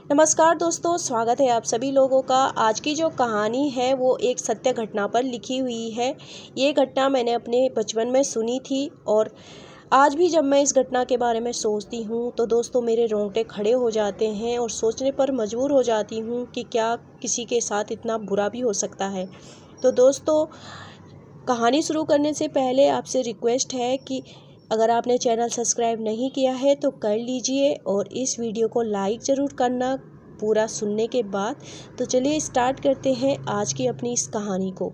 नमस्कार दोस्तों, स्वागत है आप सभी लोगों का। आज की जो कहानी है वो एक सत्य घटना पर लिखी हुई है। ये घटना मैंने अपने बचपन में सुनी थी और आज भी जब मैं इस घटना के बारे में सोचती हूँ तो दोस्तों मेरे रोंगटे खड़े हो जाते हैं और सोचने पर मजबूर हो जाती हूँ कि क्या किसी के साथ इतना बुरा भी हो सकता है। तो दोस्तों, कहानी शुरू करने से पहले आपसे रिक्वेस्ट है कि अगर आपने चैनल सब्सक्राइब नहीं किया है तो कर लीजिए और इस वीडियो को लाइक ज़रूर करना पूरा सुनने के बाद। तो चलिए स्टार्ट करते हैं आज की अपनी इस कहानी को।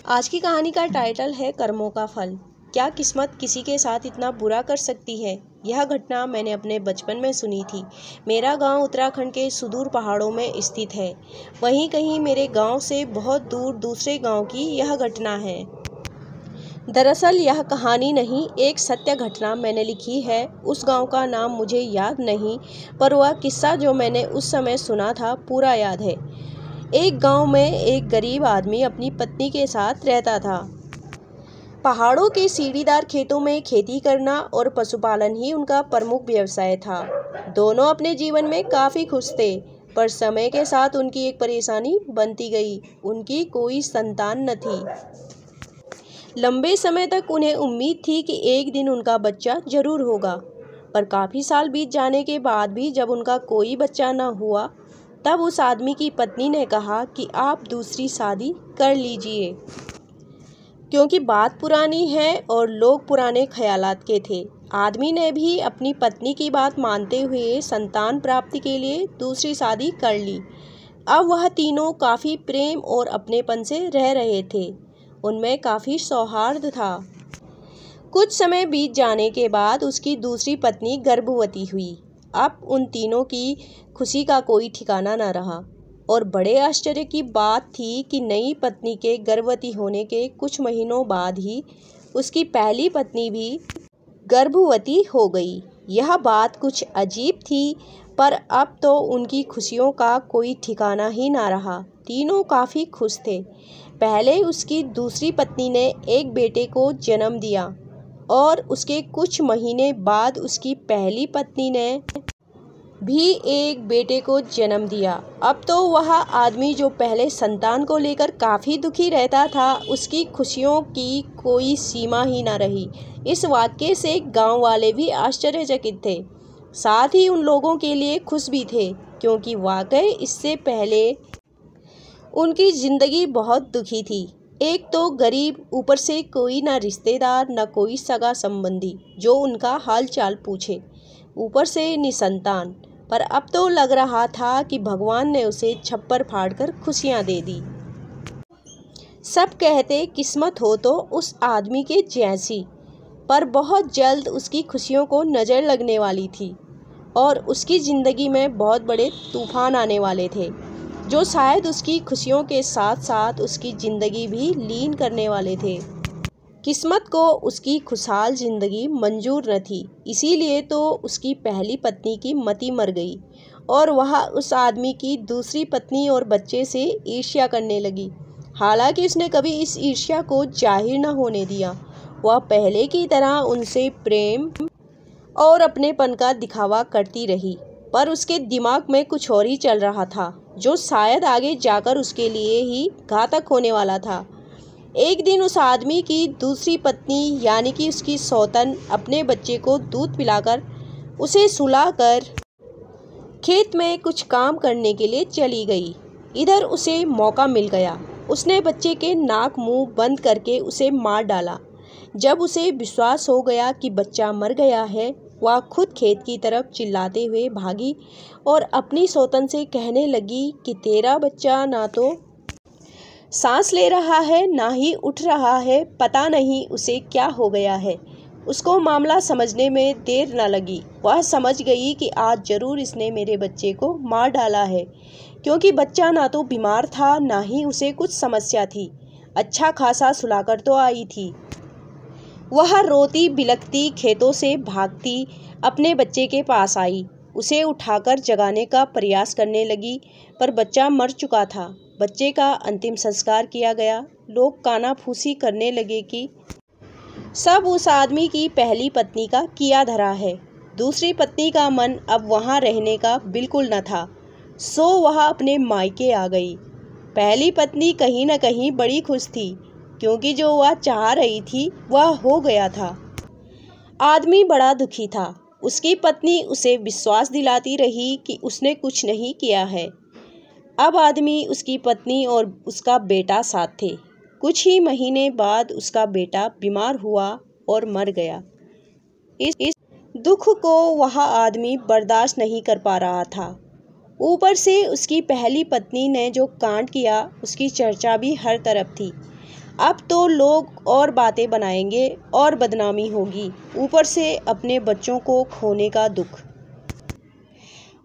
आज की कहानी का टाइटल है कर्मों का फल। क्या किस्मत किसी के साथ इतना बुरा कर सकती है? यह घटना मैंने अपने बचपन में सुनी थी। मेरा गांव उत्तराखंड के सुदूर पहाड़ों में स्थित है। वहीं कहीं मेरे गांव से बहुत दूर दूसरे गांव की यह घटना है। दरअसल यह कहानी नहीं, एक सत्य घटना मैंने लिखी है। उस गांव का नाम मुझे याद नहीं, पर वह किस्सा जो मैंने उस समय सुना था पूरा याद है। एक गांव में एक गरीब आदमी अपनी पत्नी के साथ रहता था। पहाड़ों के सीढ़ीदार खेतों में खेती करना और पशुपालन ही उनका प्रमुख व्यवसाय था। दोनों अपने जीवन में काफ़ी खुश थे, पर समय के साथ उनकी एक परेशानी बनती गई। उनकी कोई संतान न थी। लंबे समय तक उन्हें उम्मीद थी कि एक दिन उनका बच्चा जरूर होगा, पर काफ़ी साल बीत जाने के बाद भी जब उनका कोई बच्चा न हुआ, तब उस आदमी की पत्नी ने कहा कि आप दूसरी शादी कर लीजिए, क्योंकि बात पुरानी है और लोग पुराने ख्यालात के थे। आदमी ने भी अपनी पत्नी की बात मानते हुए संतान प्राप्ति के लिए दूसरी शादी कर ली। अब वह तीनों काफ़ी प्रेम और अपनेपन से रह रहे थे। उनमें काफ़ी सौहार्द था। कुछ समय बीत जाने के बाद उसकी दूसरी पत्नी गर्भवती हुई। अब उन तीनों की खुशी का कोई ठिकाना न रहा और बड़े आश्चर्य की बात थी कि नई पत्नी के गर्भवती होने के कुछ महीनों बाद ही उसकी पहली पत्नी भी गर्भवती हो गई। यह बात कुछ अजीब थी, पर अब तो उनकी खुशियों का कोई ठिकाना ही ना रहा। तीनों काफ़ी खुश थे। पहले उसकी दूसरी पत्नी ने एक बेटे को जन्म दिया और उसके कुछ महीने बाद उसकी पहली पत्नी ने भी एक बेटे को जन्म दिया। अब तो वह आदमी जो पहले संतान को लेकर काफ़ी दुखी रहता था, उसकी खुशियों की कोई सीमा ही ना रही। इस वाक्य से गांव वाले भी आश्चर्यचकित थे, साथ ही उन लोगों के लिए खुश भी थे, क्योंकि वाकई इससे पहले उनकी ज़िंदगी बहुत दुखी थी। एक तो गरीब, ऊपर से कोई ना रिश्तेदार न कोई सगा संबंधी जो उनका हाल चाल पूछे, ऊपर से निसंतान। पर अब तो लग रहा था कि भगवान ने उसे छप्पर फाड़कर खुशियां दे दी। सब कहते किस्मत हो तो उस आदमी के जैसी, पर बहुत जल्द उसकी खुशियों को नज़र लगने वाली थी और उसकी ज़िंदगी में बहुत बड़े तूफान आने वाले थे, जो शायद उसकी खुशियों के साथ साथ उसकी ज़िंदगी भी लीन करने वाले थे। किस्मत को उसकी खुशहाल ज़िंदगी मंजूर न थी, इसीलिए तो उसकी पहली पत्नी की मति मर गई और वह उस आदमी की दूसरी पत्नी और बच्चे से ईर्ष्या करने लगी। हालांकि उसने कभी इस ईर्ष्या को जाहिर न होने दिया। वह पहले की तरह उनसे प्रेम और अपनेपन का दिखावा करती रही, पर उसके दिमाग में कुछ और ही चल रहा था, जो शायद आगे जाकर उसके लिए ही घातक होने वाला था। एक दिन उस आदमी की दूसरी पत्नी यानी कि उसकी सौतन अपने बच्चे को दूध पिलाकर उसे सुलाकर खेत में कुछ काम करने के लिए चली गई। इधर उसे मौका मिल गया। उसने बच्चे के नाक मुंह बंद करके उसे मार डाला। जब उसे विश्वास हो गया कि बच्चा मर गया है, वह खुद खेत की तरफ चिल्लाते हुए भागी और अपनी सौतन से कहने लगी कि तेरा बच्चा ना तो सांस ले रहा है, ना ही उठ रहा है, पता नहीं उसे क्या हो गया है। उसको मामला समझने में देर न लगी। वह समझ गई कि आज जरूर इसने मेरे बच्चे को मार डाला है, क्योंकि बच्चा ना तो बीमार था, ना ही उसे कुछ समस्या थी। अच्छा खासा सुलाकर तो आई थी। वह रोती बिलखती खेतों से भागती अपने बच्चे के पास आई। उसे उठाकर जगाने का प्रयास करने लगी, पर बच्चा मर चुका था। बच्चे का अंतिम संस्कार किया गया। लोग कानाफूसी करने लगे कि सब उस आदमी की पहली पत्नी का किया धरा है। दूसरी पत्नी का मन अब वहाँ रहने का बिल्कुल न था। सो वह अपने मायके आ गई। पहली पत्नी कहीं न कहीं बड़ी खुश थी, क्योंकि जो वह चाह रही थी वह हो गया था। आदमी बड़ा दुखी था। उसकी पत्नी उसे विश्वास दिलाती रही कि उसने कुछ नहीं किया है। अब आदमी, उसकी पत्नी और उसका बेटा साथ थे। कुछ ही महीने बाद उसका बेटा बीमार हुआ और मर गया। इस दुख को वह आदमी बर्दाश्त नहीं कर पा रहा था। ऊपर से उसकी पहली पत्नी ने जो कांड किया, उसकी चर्चा भी हर तरफ थी। अब तो लोग और बातें बनाएंगे और बदनामी होगी। ऊपर से अपने बच्चों को खोने का दुख।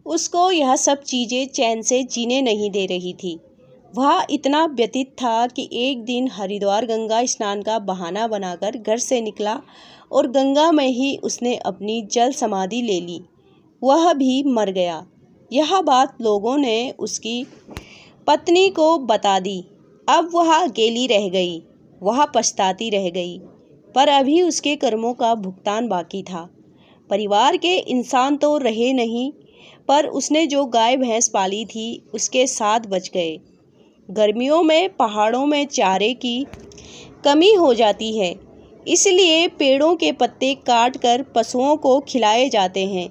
उसको यह सब चीज़ें चैन से जीने नहीं दे रही थी। वह इतना व्यथित था कि एक दिन हरिद्वार गंगा स्नान का बहाना बनाकर घर से निकला और गंगा में ही उसने अपनी जल समाधि ले ली। वह भी मर गया। यह बात लोगों ने उसकी पत्नी को बता दी। अब वह अकेली रह गई। वह पछताती रह गई, पर अभी उसके कर्मों का भुगतान बाकी था। परिवार के इंसान तो रहे नहीं, पर उसने जो गाय भैंस पाली थी उसके 7 बच गए। गर्मियों में पहाड़ों में चारे की कमी हो जाती है, इसलिए पेड़ों के पत्ते काट कर पशुओं को खिलाए जाते हैं।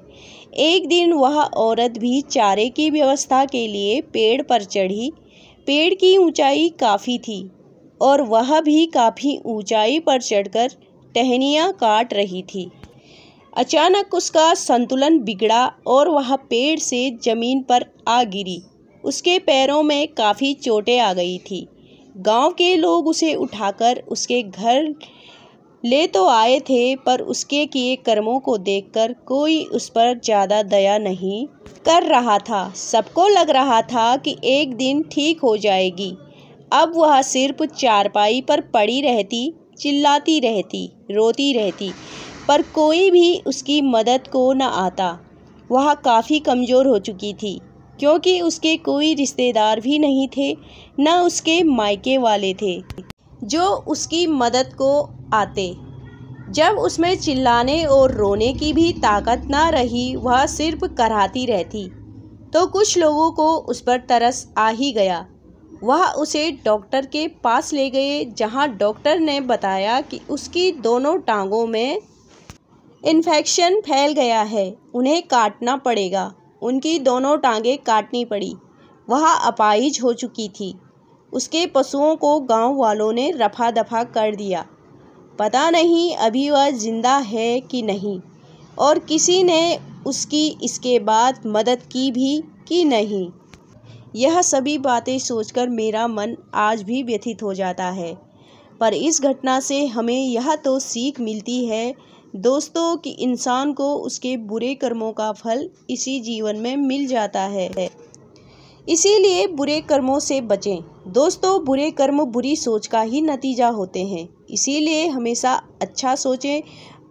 एक दिन वह औरत भी चारे की व्यवस्था के लिए पेड़ पर चढ़ी। पेड़ की ऊंचाई काफ़ी थी और वह भी काफ़ी ऊंचाई पर चढ़कर टहनियाँ काट रही थी। अचानक उसका संतुलन बिगड़ा और वह पेड़ से जमीन पर आ गिरी। उसके पैरों में काफ़ी चोटें आ गई थी। गांव के लोग उसे उठाकर उसके घर ले तो आए थे, पर उसके किए कर्मों को देखकर कोई उस पर ज़्यादा दया नहीं कर रहा था। सबको लग रहा था कि एक दिन ठीक हो जाएगी। अब वह सिर्फ चारपाई पर पड़ी रहती, चिल्लाती रहती, रोती रहती, पर कोई भी उसकी मदद को न आता। वह काफ़ी कमज़ोर हो चुकी थी, क्योंकि उसके कोई रिश्तेदार भी नहीं थे, न उसके मायके वाले थे जो उसकी मदद को आते। जब उसमें चिल्लाने और रोने की भी ताकत न रही, वह सिर्फ कराहती रहती, तो कुछ लोगों को उस पर तरस आ ही गया। वह उसे डॉक्टर के पास ले गए, जहां डॉक्टर ने बताया कि उसकी दोनों टांगों में इन्फेक्शन फैल गया है, उन्हें काटना पड़ेगा। उनकी दोनों टांगें काटनी पड़ी। वह अपाहिज हो चुकी थी। उसके पशुओं को गांव वालों ने रफा दफा कर दिया। पता नहीं अभी वह जिंदा है कि नहीं, और किसी ने उसकी इसके बाद मदद की भी कि नहीं। यह सभी बातें सोचकर मेरा मन आज भी व्यथित हो जाता है। पर इस घटना से हमें यह तो सीख मिलती है दोस्तों कि इंसान को उसके बुरे कर्मों का फल इसी जीवन में मिल जाता है। इसीलिए बुरे कर्मों से बचें दोस्तों। बुरे कर्म बुरी सोच का ही नतीजा होते हैं। इसीलिए हमेशा अच्छा सोचें,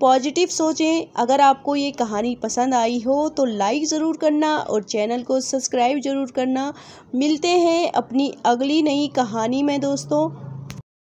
पॉजिटिव सोचें। अगर आपको ये कहानी पसंद आई हो तो लाइक ज़रूर करना और चैनल को सब्सक्राइब ज़रूर करना। मिलते हैं अपनी अगली नई कहानी में दोस्तों।